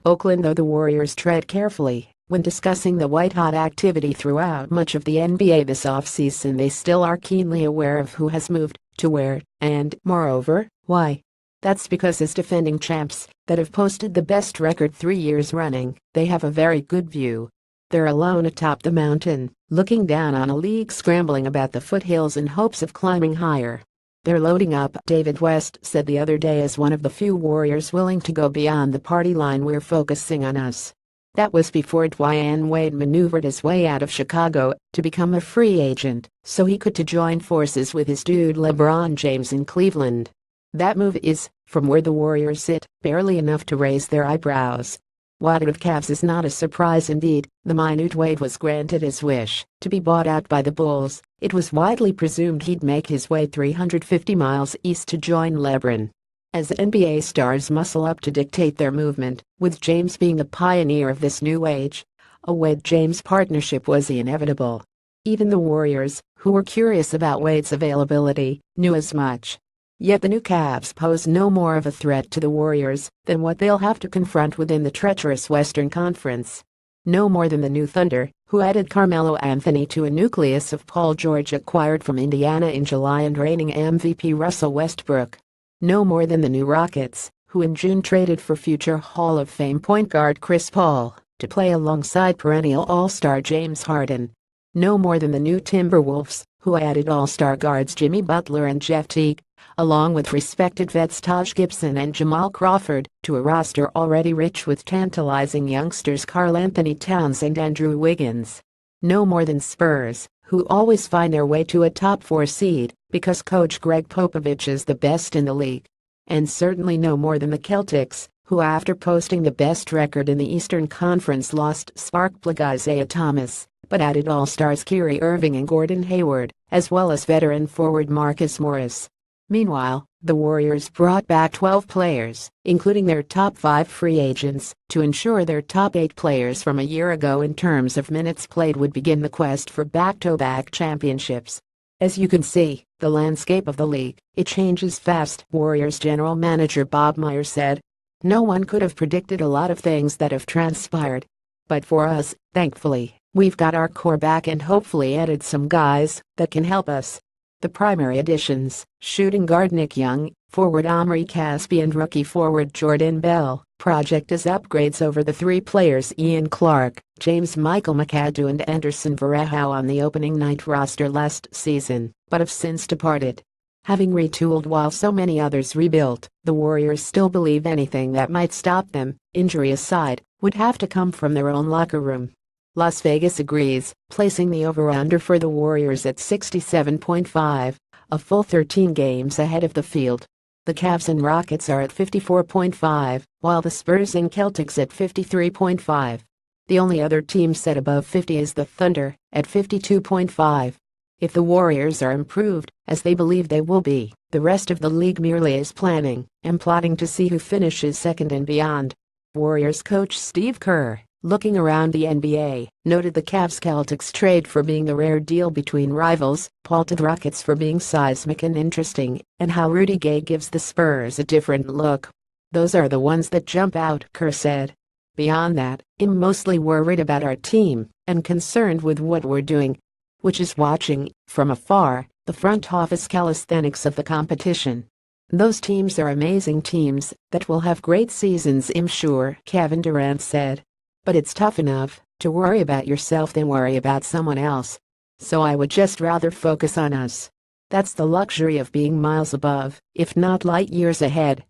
OAKLAND Though the Warriors tread carefully when discussing the white-hot activity throughout much of the NBA this offseason. They still are keenly aware of who has moved to where, and, moreover, why. That's because as defending champs that have posted the best record 3 years running, they have a very good view. They're alone atop the mountain, looking down on a league scrambling about the foothills in hopes of climbing higher. They're loading up, David West said the other day, as one of the few Warriors willing to go beyond the party line. We're focusing on us. That was before Dwayne Wade maneuvered his way out of Chicago to become a free agent so he could join forces with his dude LeBron James in Cleveland. That move is, from where the Warriors sit, barely enough to raise their eyebrows. What of Cavs is not a surprise indeed. The minute Wade was granted his wish to be bought out by the Bulls, it was widely presumed he'd make his way 350 miles east to join LeBron. As NBA stars muscle up to dictate their movement, with James being the pioneer of this new age, a Wade-James partnership was inevitable. Even the Warriors, who were curious about Wade's availability, knew as much. Yet the new Cavs pose no more of a threat to the Warriors than what they'll have to confront within the treacherous Western Conference. No more than the new Thunder, who added Carmelo Anthony to a nucleus of Paul George acquired from Indiana in July and reigning MVP Russell Westbrook. No more than the new Rockets, who in June traded for future Hall of Fame point guard Chris Paul to play alongside perennial All-Star James Harden. No more than the new Timberwolves, who added All-Star guards Jimmy Butler and Jeff Teague, along with respected vets Taj Gibson and Jamal Crawford, to a roster already rich with tantalizing youngsters Karl-Anthony Towns and Andrew Wiggins. No more than Spurs, who always find their way to a top 4 seed because coach Greg Popovich is the best in the league. And certainly no more than the Celtics, who after posting the best record in the Eastern Conference lost spark plug Isaiah Thomas, but added All-Stars Kyrie Irving and Gordon Hayward, as well as veteran forward Marcus Morris. Meanwhile, the Warriors brought back 12 players, including their top 5 free agents, to ensure their top 8 players from a year ago in terms of minutes played would begin the quest for back-to-back championships. As you can see, the landscape of the league, it changes fast, Warriors general manager Bob Myers said. No one could have predicted a lot of things that have transpired. But for us, thankfully, we've got our core back and hopefully added some guys that can help us. The primary additions, shooting guard Nick Young, forward Omri Caspi and rookie forward Jordan Bell, project as upgrades over the 3 players Ian Clark, James Michael McAdoo and Anderson Varejao on the opening night roster last season, but have since departed. Having retooled while so many others rebuilt, the Warriors still believe anything that might stop them, injury aside, would have to come from their own locker room. Las Vegas agrees, placing the over-under for the Warriors at 67.5, a full 13 games ahead of the field. The Cavs and Rockets are at 54.5, while the Spurs and Celtics at 53.5. The only other team set above 50 is the Thunder, at 52.5. If the Warriors are improved, as they believe they will be, the rest of the league merely is planning and plotting to see who finishes second and beyond. Warriors coach Steve Kerr, looking around the NBA, noted the Cavs-Celtics trade for being the rare deal between rivals, faulted Rockets for being seismic and interesting, and how Rudy Gay gives the Spurs a different look. Those are the ones that jump out, Kerr said. Beyond that, I'm mostly worried about our team and concerned with what we're doing, which is watching, from afar, the front office calisthenics of the competition. Those teams are amazing teams that will have great seasons, I'm sure, Kevin Durant said. But it's tough enough to worry about yourself than worry about someone else. So I would just rather focus on us. That's the luxury of being miles above, if not light years ahead.